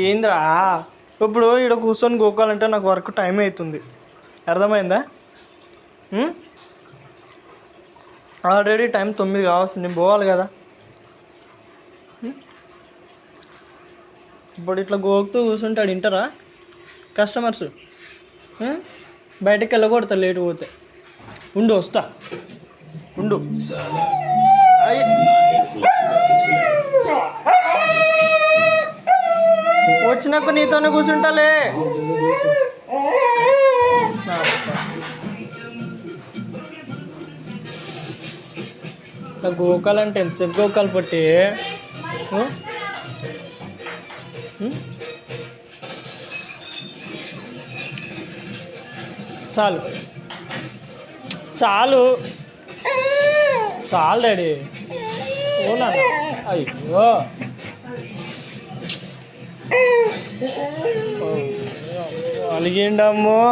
ఏంద్రా ఇప్పుడు ఇక్కడ కూర్చొని గోకాలంటే నాకు వర్క్ టైం అవుతుంది, అర్థమైందా? ఆల్రెడీ టైం 9 కావాల్సింది, నేను పోవాలి కదా. ఇప్పుడు ఇట్లా గోకుతూ కూర్చుంటాడు, వింటారా కస్టమర్స్? బయటకు వెళ్ళకూడతా లేటు పోతే. ఉండు వస్తా, ఉండు. వచ్చినాక నీతోనే కూర్చుంటాలే. గోకాలంటే ఎంతసేపు గోకాలు పట్టి? చాలు చాలు చాలు డాడీ. ఓనా అయ్యో అలిగిండమ్మో.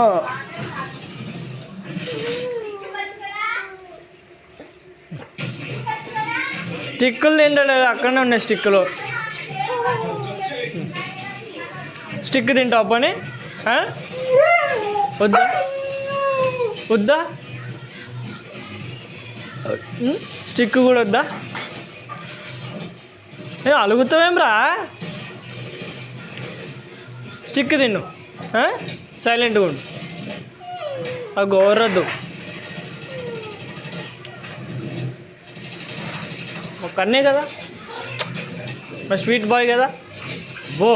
స్టిక్కులు తింటాడు, అక్కడనే ఉన్నాయి స్టిక్కులు. స్టిక్ తింటావు పని? వద్దా వద్దా? స్టిక్ కూడా వద్దా? అలుగుతావేం రా? స్టిక్ తిన్ను, సైలెంట్గా ఉండు. ఆ గోరద్దు, ఒక్కనే కదా మా స్వీట్ బాయ్ కదా. బో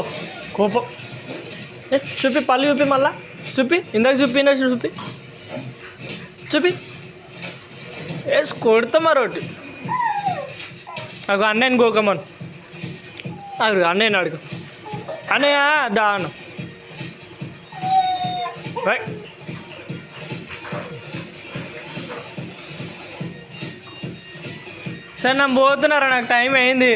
కోపం చూపి, పళ్ళు చూపి, మళ్ళా చూపి, ఇందాక చూపి చూపి వేసి కొడతా మరోటి. నాకు అన్నయ్యని గోకమను, అడుగు అన్నయ్యని అడుగు. అన్నయ్య దాను సరే, నన్ను పోతున్నారా, నాకు టైం అయింది.